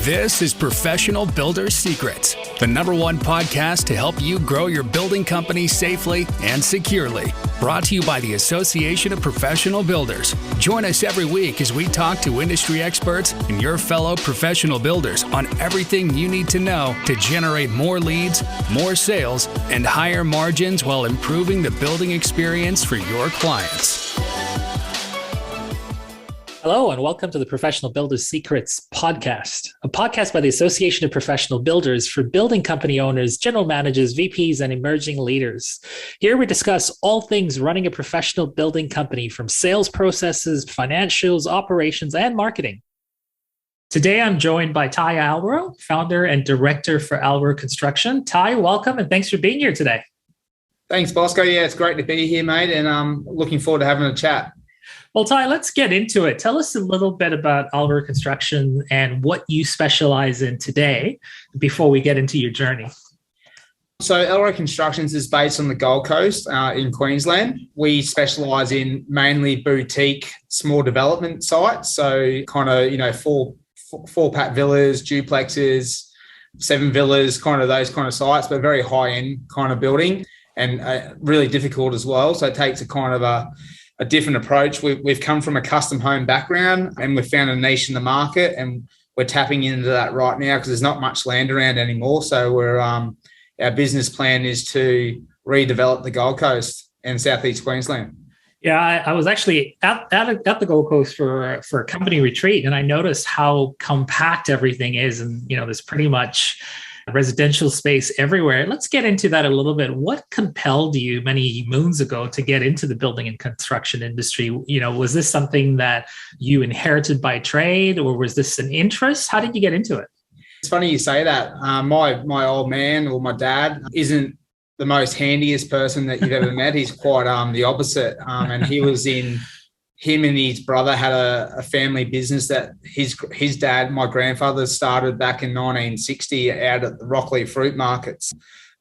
This is Professional Builder's Secrets, the #1 podcast to help you grow your building company safely and securely. Brought to you by the Association of Professional Builders. Join us every week as we talk to industry experts and your fellow professional builders on everything you need to know to generate more leads, more sales, and higher margins while improving the building experience for your clients. Hello, and welcome to the Professional Builders Secrets podcast, a podcast by the Association of Professional Builders for building company owners, general managers, VPs, and emerging leaders. Here we discuss all things running a professional building company, from sales processes, financials, operations, and marketing. Today, I'm joined by Tye Aloe, founder and director for Alroe Construction. Tye, welcome, and thanks for being here today. Thanks, Bosco. Yeah, it's great to be here, mate, and I'm looking forward to having a chat. Well, Tye, let's get into it. Tell us a little bit about Alroe Construction and what you specialize in today before we get into your journey. So Alroe Constructions is based on the Gold Coast in Queensland. We specialise in mainly boutique, small development sites. So kind of, four-pat villas, duplexes, 7 villas, kind of those kind of sites, but very high-end kind of building and really difficult as well. So it takes a kind of a different approach. We've come from a custom home background and we've found a niche in the market, and we're tapping into that right now because there's not much land around anymore. So our business plan is to redevelop the Gold Coast and Southeast Queensland. Yeah, I was actually at the Gold Coast for a company retreat, and I noticed how compact everything is, and there's pretty much residential space everywhere. Let's get into that a little bit. What compelled you many moons ago to get into the building and construction industry? Was this something that you inherited by trade, or was this an interest? How did you get into it? It's funny you say that. My old man, or my dad, isn't the most handiest person that you've ever met. He's quite the opposite. And him and his brother had a family business that his dad, my grandfather, started back in 1960 out at the Rockley fruit markets,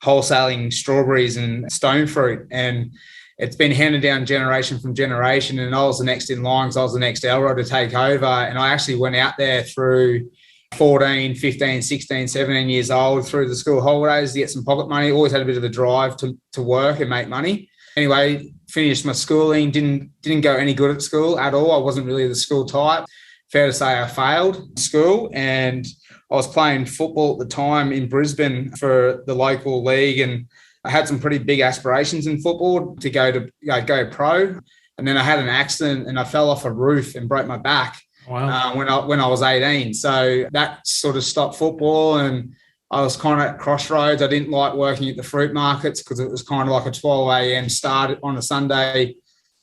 wholesaling strawberries and stone fruit. And it's been handed down generation from generation. And I was the next in line, because I was the next Alroe to take over. And I actually went out there through 14, 15, 16, 17 years old through the school holidays to get some pocket money. Always had a bit of a drive to work and make money. Anyway, finished my schooling, didn't go any good at school at all. I wasn't really the school type. Fair to say I failed school, and I was playing football at the time in Brisbane for the local league, and I had some pretty big aspirations in football to go pro. And then I had an accident and I fell off a roof and broke my back. Wow. When I was 18. So that sort of stopped football, and I was kind of at crossroads. I didn't like working at the fruit markets because it was kind of like a 12 a.m. start on a Sunday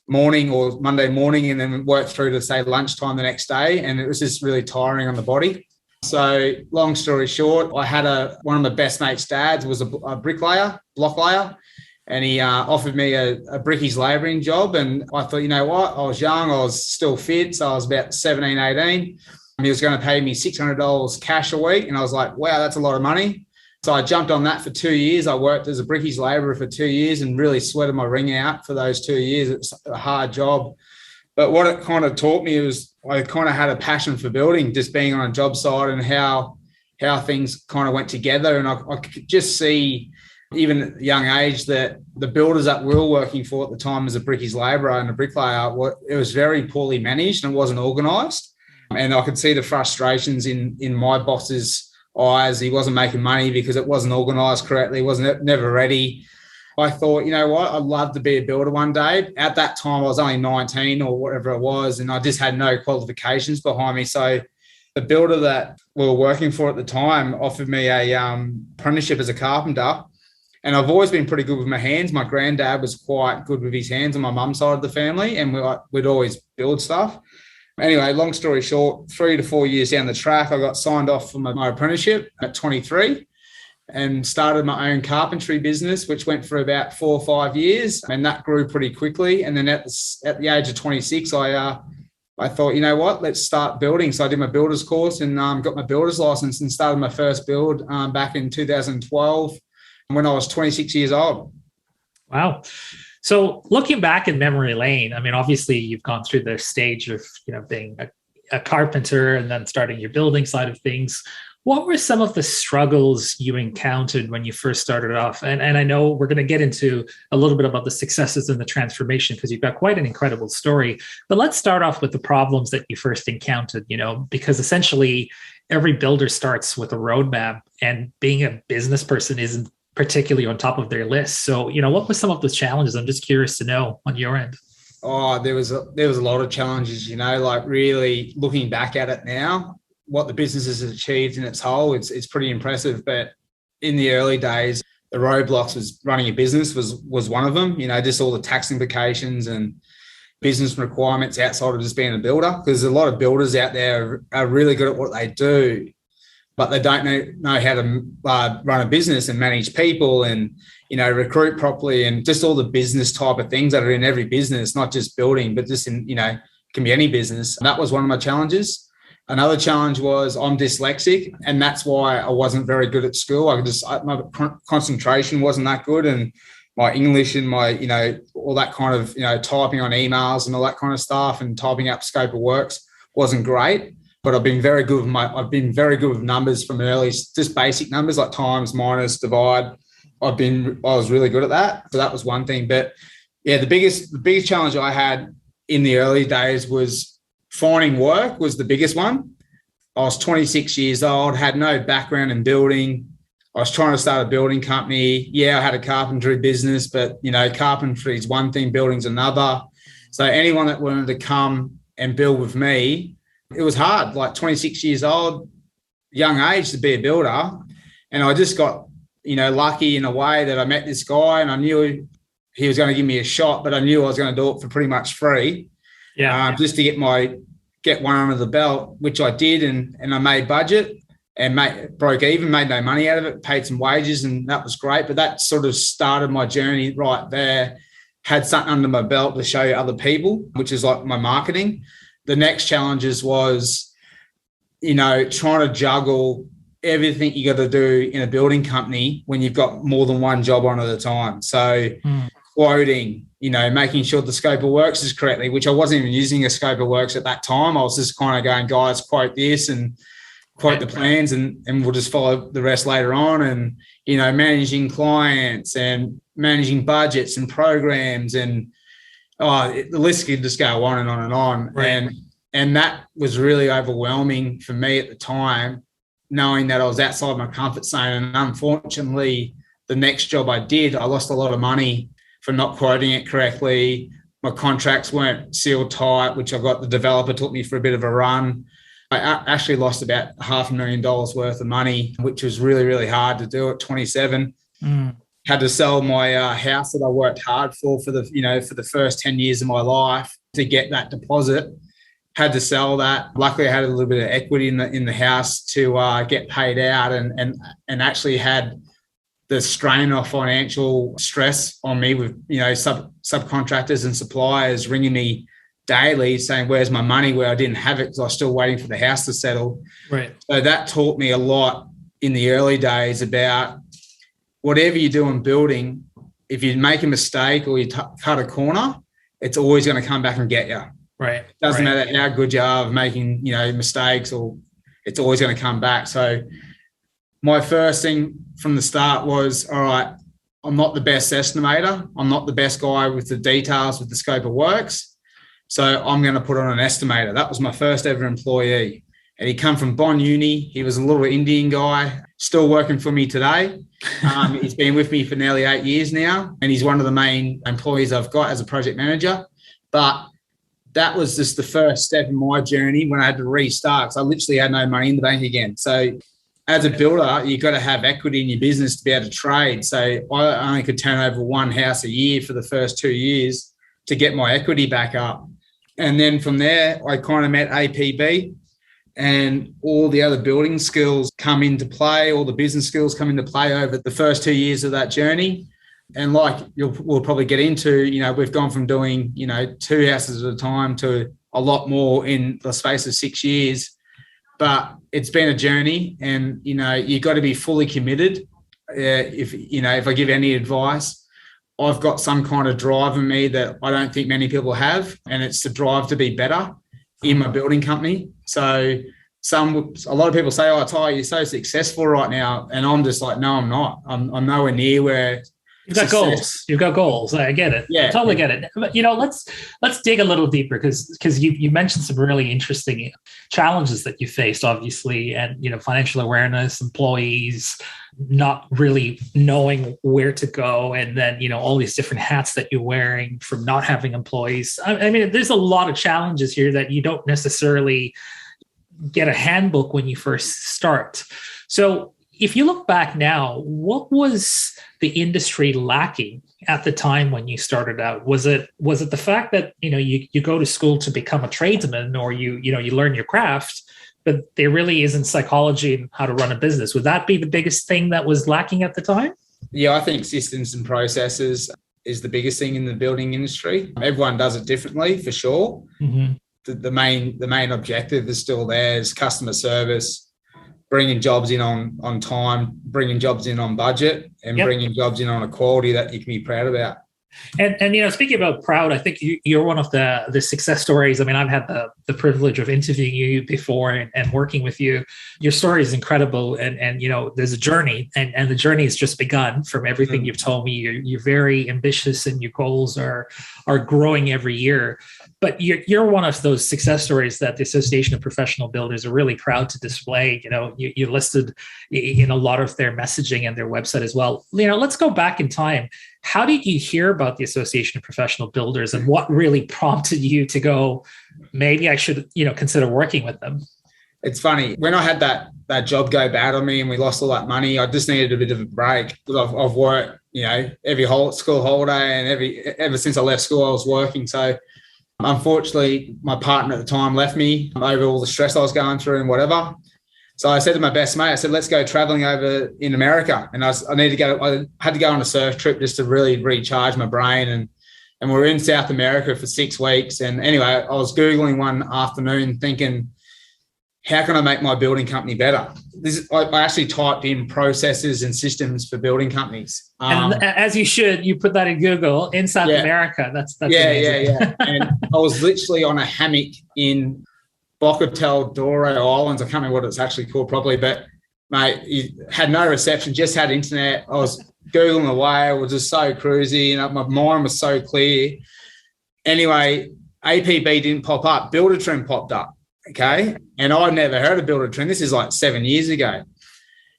morning or Monday morning, and then work through to, say, lunchtime the next day. And it was just really tiring on the body. So long story short, I had one of my best mates' dads was a bricklayer, block layer, and he offered me a brickies labouring job. And I thought, you know what? I was young. I was still fit. So I was about 17, 18. He was going to pay me $600 cash a week. And I was like, wow, that's a lot of money. So I jumped on that for 2 years. I worked as a brickies labourer for 2 years and really sweated my ring out for those 2 years. It's a hard job. But what it kind of taught me was I kind of had a passion for building, just being on a job site, and how things kind of went together. And I could just see, even at a young age, that the builders that we were working for at the time as a brickies labourer and a bricklayer, it was very poorly managed and it wasn't organised. And I could see the frustrations in my boss's eyes. He wasn't making money because it wasn't organised correctly, wasn't never ready. I thought, you know what, I'd love to be a builder one day. At that time, I was only 19 or whatever it was, and I just had no qualifications behind me. So the builder that we were working for at the time offered me a apprenticeship as a carpenter. And I've always been pretty good with my hands. My granddad was quite good with his hands on my mum's side of the family, and we'd always build stuff. Anyway, long story short, 3 to 4 years down the track, I got signed off for my apprenticeship at 23 and started my own carpentry business, which went for about 4 or 5 years, and that grew pretty quickly. And then at the age of 26, I thought, you know what, let's start building. So I did my builder's course and got my builder's license and started my first build back in 2012 when I was 26 years old. Wow. So looking back in memory lane, I mean, obviously you've gone through the stage of, being a carpenter and then starting your building side of things. What were some of the struggles you encountered when you first started off? And I know we're going to get into a little bit about the successes and the transformation because you've got quite an incredible story. But let's start off with the problems that you first encountered, because essentially every builder starts with a roadmap, and being a business person isn't particularly on top of their list. So, what were some of those challenges? I'm just curious to know on your end. Oh, there was a lot of challenges, like really looking back at it now, what the business has achieved in its whole, it's pretty impressive. But in the early days, the roadblocks was running a business was one of them, just all the tax implications and business requirements outside of just being a builder, because a lot of builders out there are really good at what they do, but they don't know how to run a business and manage people and, recruit properly and just all the business type of things that are in every business, not just building, but just in, can be any business. And that was one of my challenges. Another challenge was I'm dyslexic, and that's why I wasn't very good at school. My concentration wasn't that good, and my English and my, all that kind of, typing on emails and all that kind of stuff and typing up scope of works wasn't great. But I've been very good with numbers from early, just basic numbers like times, minus, divide. I was really good at that. So that was one thing. But yeah, the biggest challenge I had in the early days was finding work was the biggest one. I was 26 years old, had no background in building. I was trying to start a building company. Yeah, I had a carpentry business, but, carpentry is one thing, building's another. So anyone that wanted to come and build with me, it was hard, like 26 years old, young age to be a builder. And I just got, lucky in a way that I met this guy and I knew he was going to give me a shot, but I knew I was going to do it for pretty much free. Yeah. Just to get one under the belt, which I did. And I made budget and broke even, made no money out of it, paid some wages, and that was great. But that sort of started my journey right there. Had something under my belt to show other people, which is like my marketing. The next challenges was, trying to juggle everything you got to do in a building company when you've got more than one job on at a time. So quoting, making sure the scope of works is correctly, which I wasn't even using a scope of works at that time. I was just kind of going, guys, quote this and quote the plans and we'll just follow the rest later on. And, managing clients and managing budgets and programs and the list could just go on and on and on. Right. And that was really overwhelming for me at the time, knowing that I was outside my comfort zone. And unfortunately, the next job I did, I lost a lot of money for not quoting it correctly. My contracts weren't sealed tight, which the developer took me for a bit of a run. I actually lost about $500,000 worth of money, which was really, really hard to do at 27. Had to sell my house that I worked hard for the first 10 years of my life to get that deposit. Had to sell that. Luckily, I had a little bit of equity in the house to get paid out, and actually had the strain of financial stress on me with subcontractors and suppliers ringing me daily saying, "Where's my money?" Where I didn't have it because I was still waiting for the house to settle. Right. So that taught me a lot in the early days about whatever you do in building. If you make a mistake or you cut a corner, it's always going to come back and get you. Right. It doesn't matter how good you are of making, mistakes, or it's always going to come back. So my first thing from the start was, all right, I'm not the best estimator. I'm not the best guy with the details, with the scope of works. So I'm going to put on an estimator. That was my first ever employee. And he come from Bond Uni. He was a little Indian guy, still working for me today. He's been with me for nearly 8 years now. And he's one of the main employees I've got as a project manager. But that was just the first step in my journey when I had to restart, because I literally had no money in the bank again. So as a builder, you've got to have equity in your business to be able to trade. So I only could turn over one house a year for the first 2 years to get my equity back up. And then from there, I kind of met APB, and all the other building skills come into play, all the business skills come into play over the first 2 years of that journey. And like we'll probably get into, we've gone from doing, 2 houses at a time to a lot more in the space of 6 years. But it's been a journey, and, you've got to be fully committed. If I give any advice, I've got some kind of drive in me that I don't think many people have, and it's the drive to be better in my building company. So a lot of people say, "Oh, Tye, you're so successful right now," and I'm just like, "No, I'm not. I'm nowhere near where." You've got goals. You've got goals. I get it. Yeah, I totally get it. But let's dig a little deeper because you mentioned some really interesting challenges that you faced, obviously, and financial awareness, employees not really knowing where to go, and then all these different hats that you're wearing from not having employees. I mean, there's a lot of challenges here that you don't necessarily get a handbook when you first start. So if you look back now, what was the industry lacking at the time when you started out? Was it the fact that you go to school to become a tradesman, or you learn your craft, but there really isn't psychology in how to run a business? Would that be the biggest thing that was lacking at the time? Yeah, I think systems and processes is the biggest thing in the building industry. Everyone does it differently, for sure. Mm-hmm. The main objective is still there, is customer service, bringing jobs in on time, bringing jobs in on budget, and bringing jobs in on a quality that you can be proud about. And speaking about proud, I think you're one of the success stories. I mean, I've had the privilege of interviewing you before and working with you. Your story is incredible, and there's a journey, and the journey has just begun. From everything you've told me, you're very ambitious, and your goals are growing every year. But you're one of those success stories that the Association of Professional Builders are really proud to display. You listed in a lot of their messaging and their website as well. Let's go back in time. How did you hear about the Association of Professional Builders, and what really prompted you to go, maybe I should, consider working with them? It's funny. When I had that job go bad on me and we lost all that money, I just needed a bit of a break. I've worked, every school holiday, and ever since I left school, I was working. So unfortunately, my partner at the time left me over all the stress I was going through and whatever. So I said to my best mate, I said, let's go traveling over in America. And I had to go on a surf trip just to really recharge my brain. And we're in South America for 6 weeks. And anyway, I was Googling one afternoon thinking, how can I make my building company better? I actually typed in processes and systems for building companies. And as you should, you put that in Google in South America. That's amazing. Yeah. And I was literally on a hammock in Bocatel Doro Islands. I can't remember what it's actually called properly, but mate, you had no reception, just had internet. I was Googling away. I was just so cruisy, and my mind was so clear. Anyway, APB didn't pop up. Buildertrim popped up. Okay. And I'd never heard of Buildertrim. This is like 7 years ago.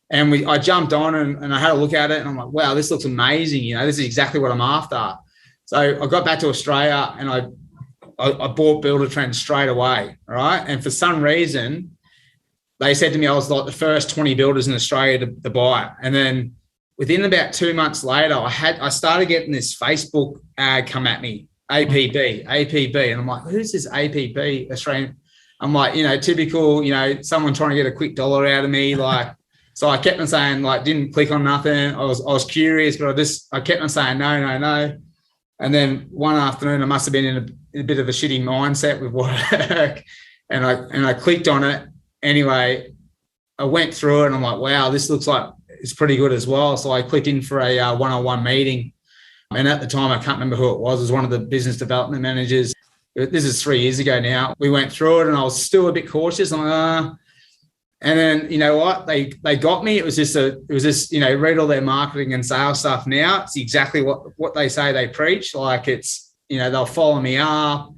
And I jumped on and I had a look at it, and I'm like, wow, this looks amazing. This is exactly what I'm after. So I got back to Australia and I bought Buildertrim straight away. Right. And for some reason, they said to me I was like the first 20 builders in Australia to buy it. And then within about 2 months later, I started getting this Facebook ad come at me, APB. And I'm like, who's this APB Australian? I'm like, typical, someone trying to get a quick dollar out of me. Like, so I kept on saying, like, didn't click on nothing. I was curious, but I kept on saying no. And then one afternoon, I must have been in a bit of a shitty mindset with work, and I clicked on it. Anyway, I went through it, and I'm like, wow, this looks like it's pretty good as well. So I clicked in for a one-on-one meeting, and at the time, I can't remember who it was. It was one of the business development managers. This is 3 years ago now. We went through it, and I was still a bit cautious. I'm like, and then, you know what? They got me. It was just read all their marketing and sales stuff now. It's exactly what they say they preach. Like, it's, they'll follow me up.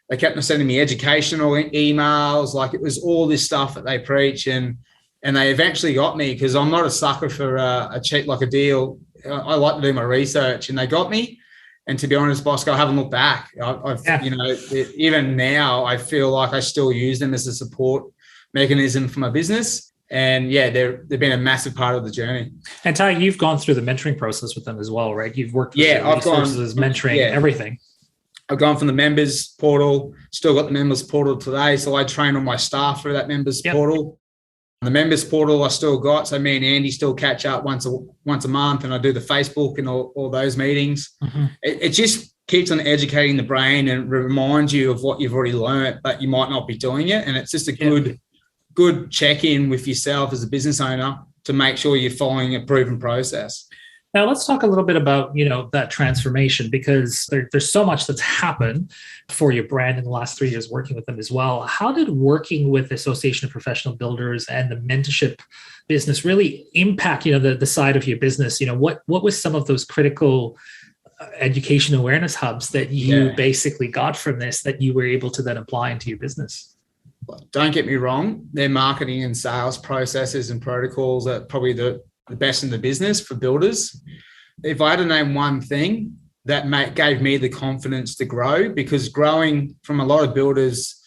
They kept sending me educational emails. Like, it was all this stuff that they preach. And they eventually got me, because I'm not a sucker for a cheap, like a deal. I like to do my research, and they got me. And to be honest, Bosco, I haven't looked back. Even now, I feel like I still use them as a support mechanism for my business. And they've been a massive part of the journey. And Tye, you've gone through the mentoring process with them as well, right? You've worked with resources, mentoring, everything. I've gone from the members portal, still got the members portal today. So I train all my staff through that members portal. The members portal I still got. So me and Andy still catch up once a month, and I do the Facebook and all those meetings. Mm-hmm. It just keeps on educating the brain and reminds you of what you've already learned, but you might not be doing it. And it's just a good check-in with yourself as a business owner to make sure you're following a proven process. Now let's talk a little bit about, that transformation, because there's so much that's happened for your brand in the last 3 years working with them as well. How did working with the Association of Professional Builders and the mentorship business really impact, the side of your business? What was some of those critical education awareness hubs that you basically got from this that you were able to then apply into your business? Don't get me wrong, their marketing and sales processes and protocols are probably the best in the business for builders. If I had to name one thing that gave me the confidence to grow, because growing from a lot of builders,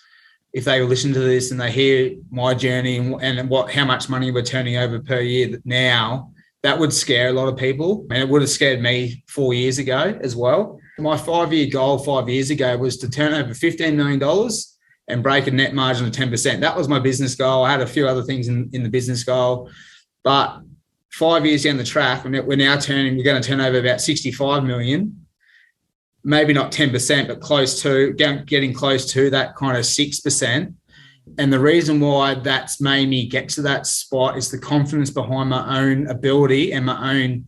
if they listen to this and they hear my journey and how much money we're turning over per year now, that would scare a lot of people. And it would have scared me 4 years ago as well. My 5-year goal 5 years ago was to turn over $15 million and break a net margin of 10%. That was my business goal. I had a few other things in the business goal, but 5 years down the track, we're going to turn over about 65 million, maybe not 10%, but getting close to that kind of 6%. And the reason why that's made me get to that spot is the confidence behind my own ability and my own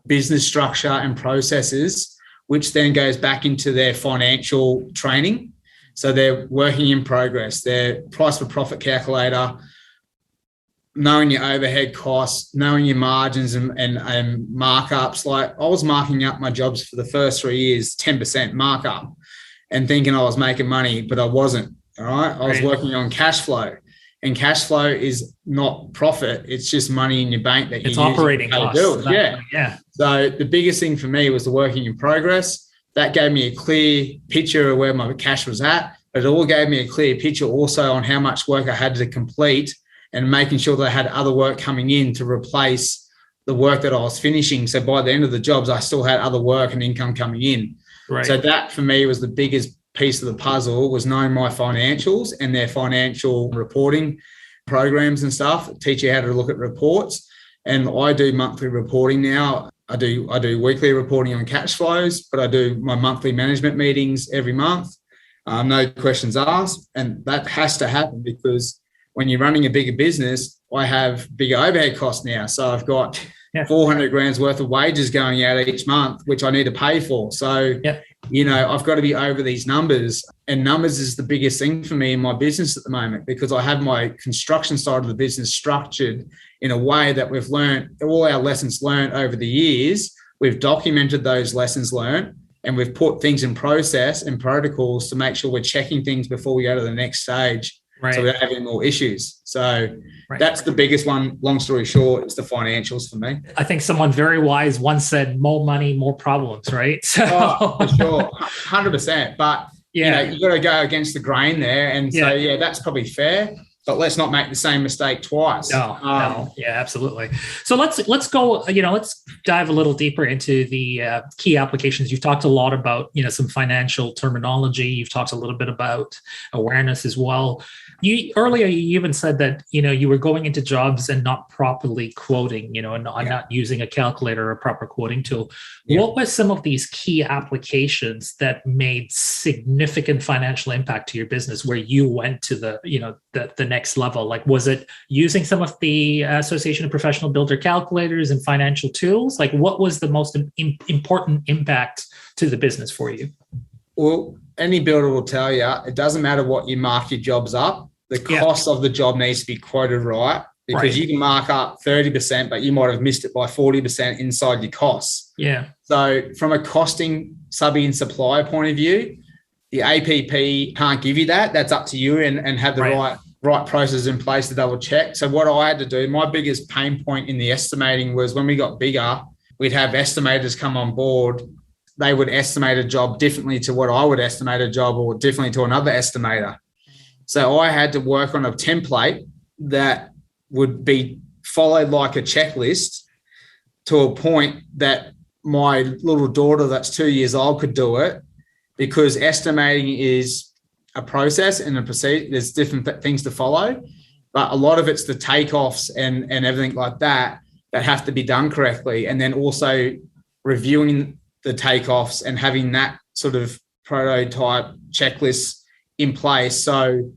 business structure and processes, which then goes back into their financial training. So they're working in progress, their price for profit calculator, knowing your overhead costs, knowing your margins and markups. Like, I was marking up my jobs for the first 3 years, 10% markup, and thinking I was making money, but I wasn't. All right. I was working on cash flow, and cash flow is not profit. It's just money in your bank that it's operating costs. Yeah. So the biggest thing for me was the working in progress. That gave me a clear picture of where my cash was at, but it all gave me a clear picture also on how much work I had to complete and making sure that I had other work coming in to replace the work that I was finishing. So by the end of the jobs, I still had other work and income coming in. Right. So that for me was the biggest piece of the puzzle, was knowing my financials and their financial reporting programs and stuff, teach you how to look at reports. And I do monthly reporting now. I do weekly reporting on cash flows, but I do my monthly management meetings every month. No questions asked. And that has to happen because when you're running a bigger business, I have bigger overhead costs now. So I've got 400 grand's worth of wages going out each month, which I need to pay for. So, I've got to be over these numbers, and numbers is the biggest thing for me in my business at the moment, because I have my construction side of the business structured in a way that we've learned all our lessons learned over the years. We've documented those lessons learned, and we've put things in process and protocols to make sure we're checking things before we go to the next stage. Right. So we're having more issues. So that's the biggest one. Long story short, it's the financials for me. I think someone very wise once said, more money, more problems, right? So for sure. 100%. But, you've got to go against the grain there. And so, that's probably fair. But let's not make the same mistake twice. No. Yeah, absolutely. So let's go, let's dive a little deeper into the key applications. You've talked a lot about, some financial terminology. You've talked a little bit about awareness as well. Earlier, you even said that, you were going into jobs and not properly quoting, and not using a calculator or a proper quoting tool. Yeah. What were some of these key applications that made significant financial impact to your business where you went to the next level? Like, was it using some of the Association of Professional Builder calculators and financial tools? Like, what was the most important impact to the business for you? Well, any builder will tell you, it doesn't matter what you mark your jobs up. The cost of the job needs to be quoted right, because you can mark up 30%, but you might have missed it by 40% inside your costs. Yeah. So from a costing, subbing and supplier point of view, the APP can't give you that. That's up to you and have the right process in place to double check. So what I had to do, my biggest pain point in the estimating was when we got bigger, we'd have estimators come on board. They would estimate a job differently to what I would estimate a job, or differently to another estimator. So I had to work on a template that would be followed like a checklist to a point that my little daughter that's 2 years old could do it, because estimating is a process and a procedure. There's different things to follow, but a lot of it's the takeoffs and everything like that have to be done correctly. And then also reviewing the takeoffs and having that sort of prototype checklist in place. So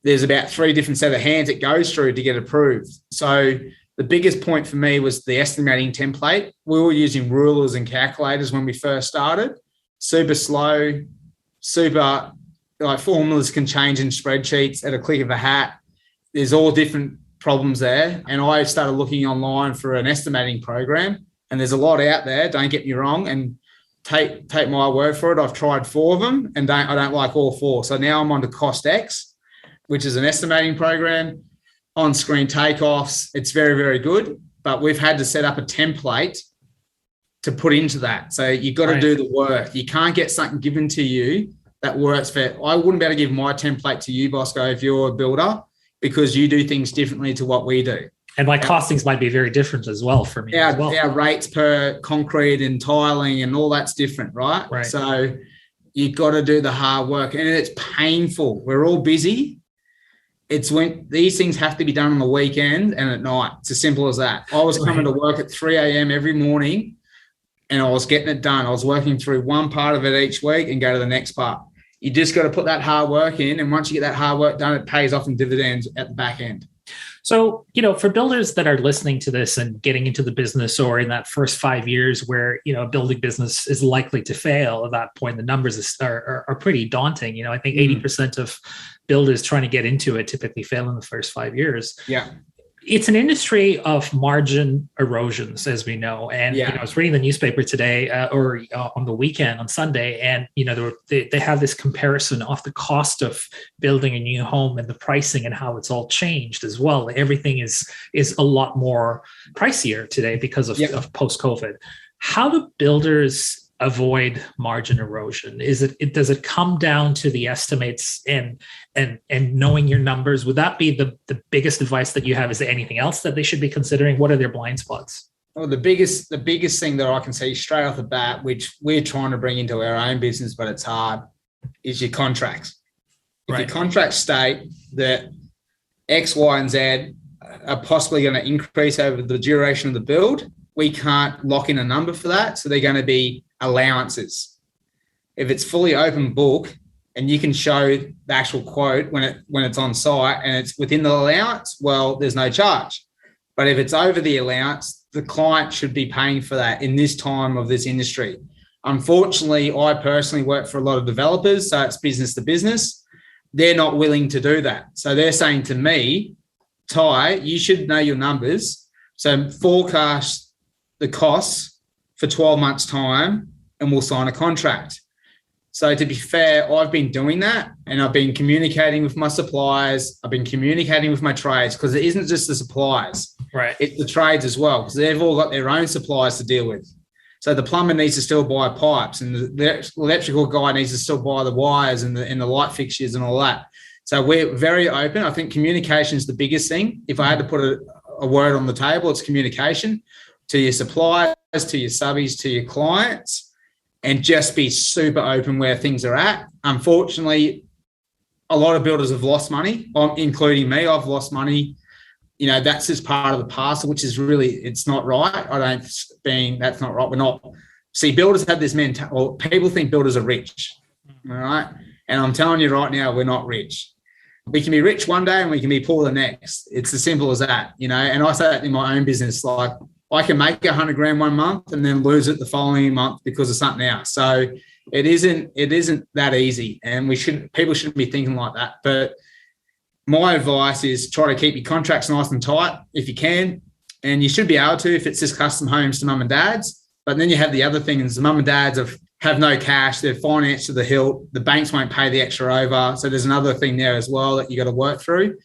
there's about 3 different set of hands it goes through to get approved. So the biggest point for me was the estimating template. We were using rulers and calculators when we first started. Super slow, super, like, formulas can change in spreadsheets at a click of a hat. There's all different problems there. And I started looking online for an estimating program, and there's a lot out there, don't get me wrong, and take my word for it. I've tried 4 of them and I don't like all 4. So now I'm on to CostX, which is an estimating program. On-screen takeoffs, it's very, very good, but we've had to set up a template to put into that. So you've got to do the work. You can't get something given to you that works for. I wouldn't be able to give my template to you, Bosco, if you're a builder, because you do things differently to what we do. And my costings might be very different as well for me. Our rates per concrete and tiling and all that's different, right? So you've got to do the hard work, and it's painful. We're all busy. It's when these things have to be done on the weekend and at night. It's as simple as that. I was coming to work at 3 a.m. every morning, and I was getting it done. I was working through one part of it each week and go to the next part. You just got to put that hard work in, and once you get that hard work done, it pays off in dividends at the back end. So, for builders that are listening to this and getting into the business, or in that first 5 years where, a building business is likely to fail, at that point, the numbers are pretty daunting. I think 80% of builders trying to get into it typically fail in the first 5 years. Yeah. It's an industry of margin erosions, as we know. And I was reading the newspaper today or on the weekend on Sunday, and they have this comparison of the cost of building a new home and the pricing and how it's all changed as well. Everything is a lot more pricier today because of post-COVID. How do builders avoid margin erosion? Does it come down to the estimates and knowing your numbers? Would that be the biggest advice that you have? Is there anything else that they should be considering? What are their blind spots? Well, the biggest thing that I can see straight off the bat, which we're trying to bring into our own business, but it's hard, is your contracts. If your contracts state that X, Y, and Z are possibly going to increase over the duration of the build, we can't lock in a number for that. So they're going to be allowances. If it's fully open book and you can show the actual quote when it's on site and it's within the allowance, well, there's no charge. But if it's over the allowance, the client should be paying for that in this time of this industry. Unfortunately, I personally work for a lot of developers, so it's business to business. They're not willing to do that. So they're saying to me, Tye, you should know your numbers. So forecast the costs for 12 months' time and we'll sign a contract. So to be fair, I've been doing that, and I've been communicating with my suppliers. I've been communicating with my trades, because it isn't just the suppliers. Right. It's the trades as well, because they've all got their own suppliers to deal with. So the plumber needs to still buy pipes, and the electrical guy needs to still buy the wires and the light fixtures and all that. So we're very open. I think communication is the biggest thing. If I had to put a word on the table, it's communication to your suppliers, to your subbies, to your clients, and just be super open where things are at. Unfortunately, a lot of builders have lost money, including me. I've lost money. That's just part of the parcel, which is really, it's not right. That's not right. Builders have this mentality, people think builders are rich, all right? And I'm telling you right now, we're not rich. We can be rich one day and we can be poor the next. It's as simple as that, and I say that in my own business, like, I can make $100,000 one month and then lose it the following month because of something else. So it isn't that easy, and people shouldn't be thinking like that. But my advice is try to keep your contracts nice and tight if you can, and you should be able to if it's just custom homes to mum and dads. But then you have the other things: the mum and dads have no cash, they're financed to the hilt, the banks won't pay the extra over. So there's another thing there as well that you got to work through.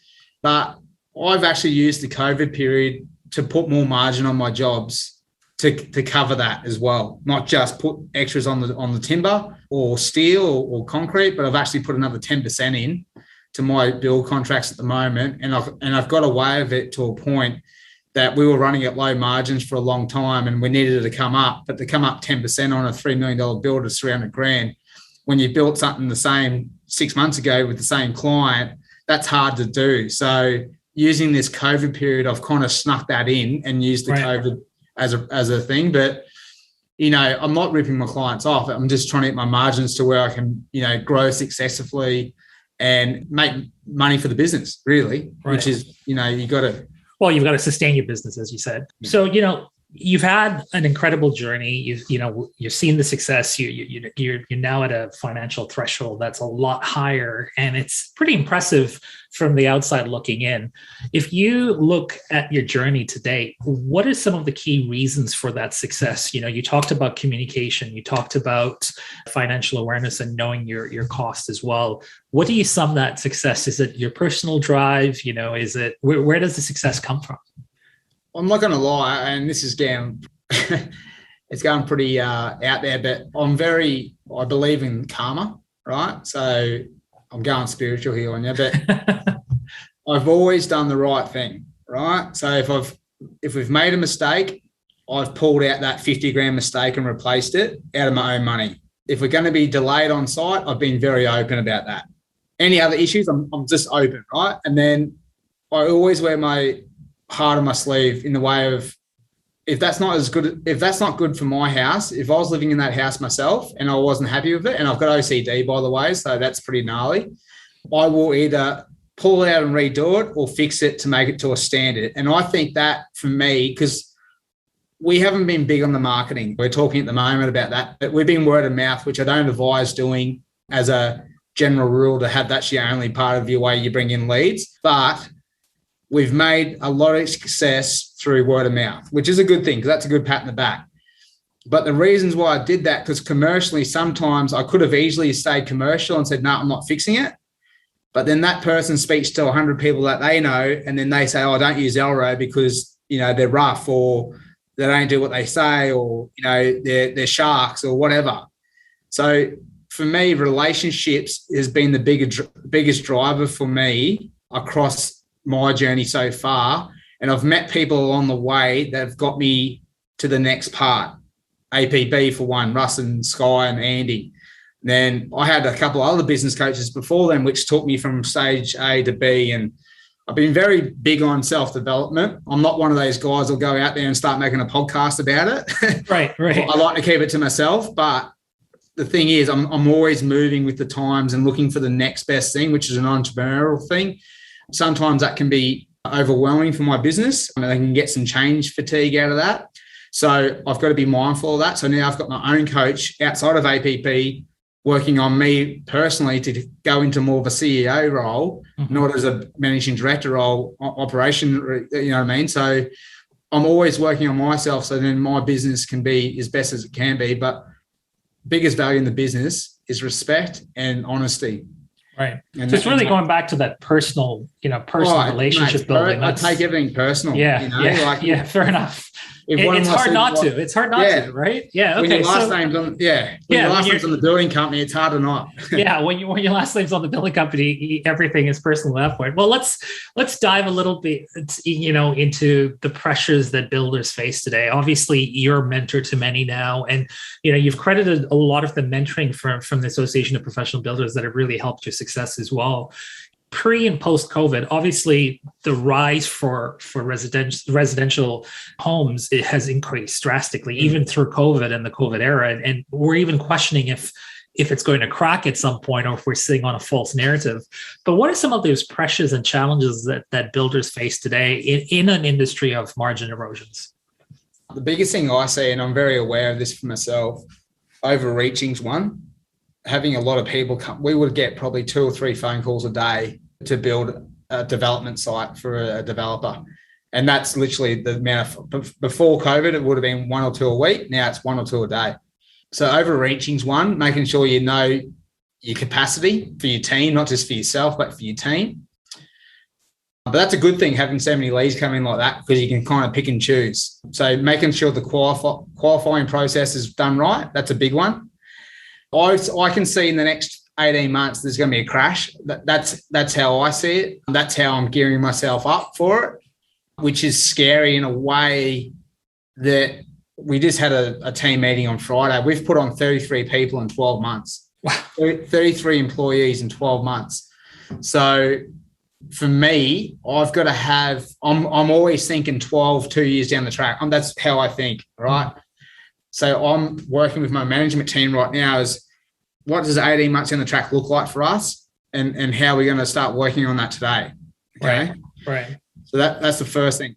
But I've actually used the COVID period to put more margin on my jobs to cover that as well. Not just put extras on the timber or steel or concrete, but I've actually put another 10% in to my build contracts at the moment. And I've got away with it to a point that we were running at low margins for a long time and we needed it to come up. But to come up 10% on a $3 million build is $300,000. When you built something the same 6 months ago with the same client, that's hard to do. So using this COVID period, I've kind of snuck that in and used the COVID as a thing. But, I'm not ripping my clients off. I'm just trying to get my margins to where I can, grow successfully and make money for the business, really, which is, you got to Well, you've got to sustain your business, as you said. So, you've had an incredible journey. You've seen the success. You're now at a financial threshold that's a lot higher, and it's pretty impressive from the outside looking in. If you look at your journey to date, what are some of the key reasons for that success? You talked about communication. You talked about financial awareness and knowing your cost as well. What do you sum that success? Is it your personal drive? Is it where does the success come from? I'm not going to lie, and this is getting, it's going pretty out there, but I believe in karma, right? So I'm going spiritual here on you, but I've always done the right thing, right? So if we've made a mistake, I've pulled out that 50 grand mistake and replaced it out of my own money. If we're going to be delayed on site, I've been very open about that. Any other issues, I'm just open, right? And then I always wear my heart on my sleeve in the way of, if that's not good for my house, if I was living in that house myself and I wasn't happy with it, and I've got OCD, by the way, so that's pretty gnarly, I will either pull it out and redo it or fix it to make it to a standard. And I think that for me, because we haven't been big on the marketing, we're talking at the moment about that, but we've been word of mouth, which I don't advise doing as a general rule, to have that's your only part of your way you bring in leads. But we've made a lot of success through word of mouth, which is a good thing because that's a good pat in the back. But the reasons why I did that, because commercially, sometimes I could have easily stayed commercial and said, no, I'm not fixing it. But then that person speaks to 100 people that they know, and then they say, oh, don't use Alroe because, they're rough, or they don't do what they say, or, they're sharks or whatever. So for me, relationships has been the biggest driver for me across my journey so far. And I've met people along the way that have got me to the next part. APB for one, Russ and Sky and Andy. Then I had a couple of other business coaches before them, which took me from stage A to B. And I've been very big on self-development. I'm not one of those guys who'll go out there and start making a podcast about it. Right. I like to keep it to myself. But the thing is, I'm always moving with the times and looking for the next best thing, which is an entrepreneurial thing. Sometimes that can be overwhelming for my business. I can get some change fatigue out of that. So I've got to be mindful of that. So now I've got my own coach outside of APP working on me personally to go into more of a CEO role, not as a managing director role, operation, you know what I mean? So I'm always working on myself so then my business can be as best as it can be. But biggest value in the business is respect and honesty. Right. And so it's really going back to that personal relationship building. I take everything personal. Yeah. Fair enough. It's hard not to. It's hard not to, right? Yeah. Okay. When your last name's on, your last name's on the building company, it's hard to not. Yeah. When your last name's on the building company, everything is personal at that point. Well, let's dive a little bit, into the pressures that builders face today. Obviously, you're a mentor to many now, and you've credited a lot of the mentoring from the Association of Professional Builders that have really helped your success as well. Pre and post COVID, obviously the rise for residential homes, it has increased drastically, even through COVID and the COVID era. And we're even questioning if it's going to crack at some point, or if we're sitting on a false narrative. But what are some of those pressures and challenges that builders face today in an industry of margin erosions? The biggest thing I see, and I'm very aware of this for myself, overreaching's one. Having a lot of people come, we would get probably 2 or 3 phone calls a day to build a development site for a developer. And that's literally the amount of, before COVID, it would have been 1 or 2 a week. Now it's 1 or 2 a day. So overreaching's one, making sure you know your capacity for your team, not just for yourself, but for your team. But that's a good thing, having so many leads come in like that, because you can kind of pick and choose. So making sure the qualifying process is done right, that's a big one. I can see in the next 18 months there's going to be a crash. That's how I see it. That's how I'm gearing myself up for it, which is scary in a way that we just had a team meeting on Friday. We've put on 33 people in 12 months. Wow. 33 employees in 12 months. So for me, I've got to have, I'm always thinking 2 years down the track. That's how I think, right? So I'm working with my management team right now is, what does 18 months down the track look like for us, and how we're going to start working on that today? Okay. Right. So So that's the first thing.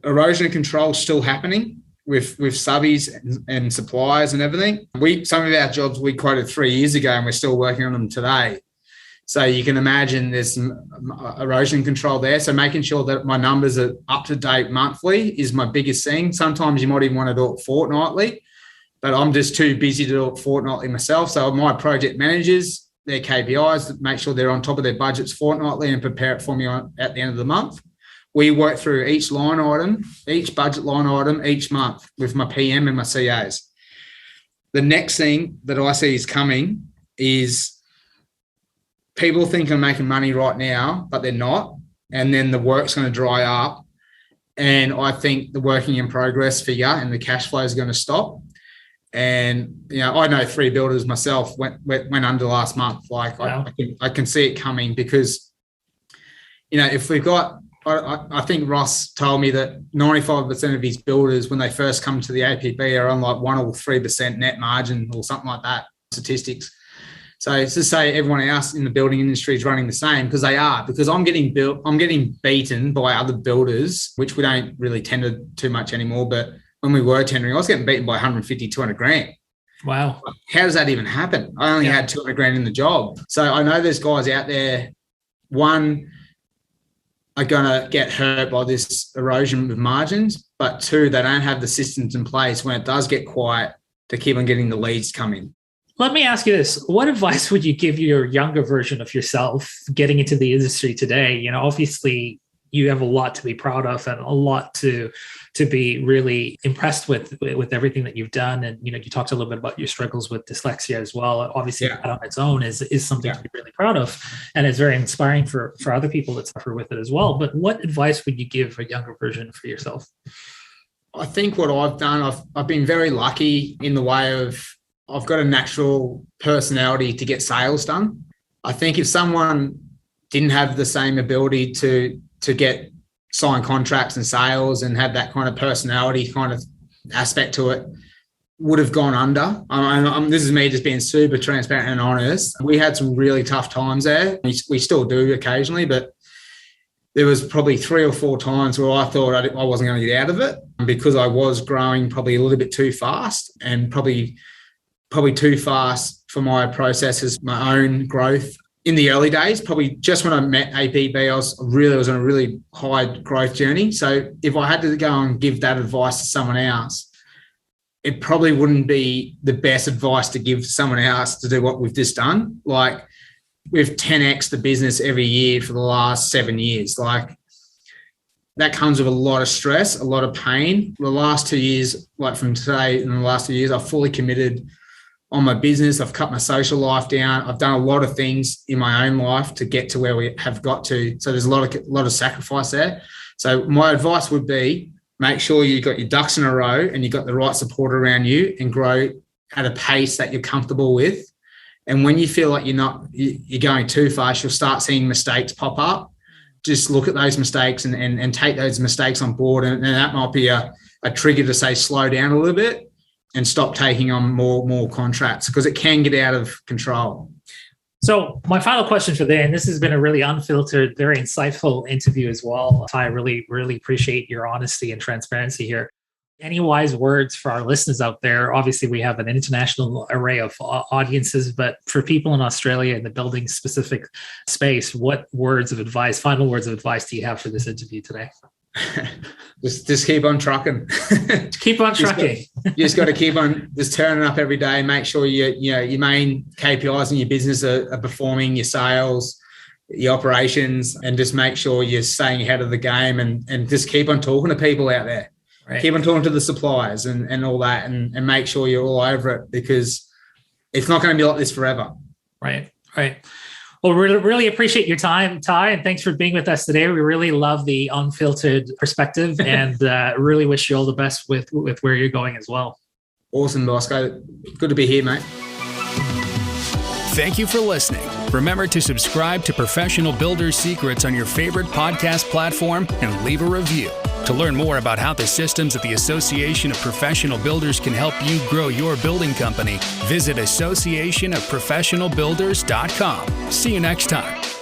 Erosion control is still happening with subbies and suppliers and everything. Some of our jobs we quoted 3 years ago and we're still working on them today. So you can imagine there's some erosion control there. So making sure that my numbers are up to date monthly is my biggest thing. Sometimes you might even want to do it fortnightly, but I'm just too busy to do it fortnightly myself. So my project managers, their KPIs, make sure they're on top of their budgets fortnightly and prepare it for me at the end of the month. We work through each line item, each budget line item each month with my PM and my CAs. The next thing that I see is coming is people think I'm making money right now, but they're not. And then the work's going to dry up. And I think the working in progress figure and the cash flow is going to stop. And, I know 3 builders myself went under last month. Like wow. I can see it coming because, if we've got, I think Ross told me that 95% of his builders, when they first come to the APB, are on like 1 or 3% net margin or something like that, statistics. So it's to say everyone else in the building industry is running the same because they are, because I'm getting beaten by other builders, which we don't really tender too much anymore. But when we were tendering, I was getting beaten by 150, 200 grand. Wow. How does that even happen? I only had 200 grand in the job. So I know there's guys out there, one, are going to get hurt by this erosion of margins, but 2, they don't have the systems in place when it does get quiet to keep on getting the leads coming. Let me ask you this. What advice would you give your younger version of yourself getting into the industry today? Obviously you have a lot to be proud of and a lot to be really impressed with everything that you've done. And, you talked a little bit about your struggles with dyslexia as well. Obviously that on its own is something to be really proud of. And it's very inspiring for other people that suffer with it as well. But what advice would you give a younger version for yourself? I think what I've done, I've been very lucky in the way of, I've got a natural personality to get sales done. I think if someone didn't have the same ability to get signed contracts and sales and have that kind of personality kind of aspect to it, would have gone under. This is me just being super transparent and honest. We had some really tough times there. We still do occasionally, but there was probably 3 or 4 times where I thought I wasn't going to get out of it because I was growing probably a little bit too fast and probably too fast for my processes, my own growth. In the early days, probably just when I met APB, I was on a really high growth journey. So if I had to go and give that advice to someone else, it probably wouldn't be the best advice to give to someone else to do what we've just done. Like we've 10x the business every year for the last 7 years. Like that comes with a lot of stress, a lot of pain. The last 2 years, like from today and the last 2 years, I've fully committed on my business. I've cut my social life down. I've done a lot of things in my own life to get to where we have got to. So there's a lot of sacrifice there. So my advice would be make sure you've got your ducks in a row and you've got the right support around you and grow at a pace that you're comfortable with. And when you feel like you're going too fast, you'll start seeing mistakes pop up. Just look at those mistakes and take those mistakes on board. And that might be a trigger to say slow down a little bit and stop taking on more contracts because it can get out of control. So my final question for today, and this has been a really unfiltered, very insightful interview as well. I really, really appreciate your honesty and transparency here. Any wise words for our listeners out there? Obviously, we have an international array of audiences, but for people in Australia in the building specific space, what final words of advice do you have for this interview today? just keep on trucking. Keep on trucking. You just got to keep on just turning up every day. Make sure your main KPIs in your business are performing, your sales, your operations, and just make sure you're staying ahead of the game and just keep on talking to people out there. Right. Keep on talking to the suppliers and all that and make sure you're all over it because it's not going to be like this forever. Right. Well, we really appreciate your time, Tye, and thanks for being with us today. We really love the unfiltered perspective and really wish you all the best with where you're going as well. Awesome, Bosco. Good to be here, mate. Thank you for listening. Remember to subscribe to Professional Builders Secrets on your favorite podcast platform and leave a review. To learn more about how the systems at the Association of Professional Builders can help you grow your building company, visit associationofprofessionalbuilders.com. See you next time.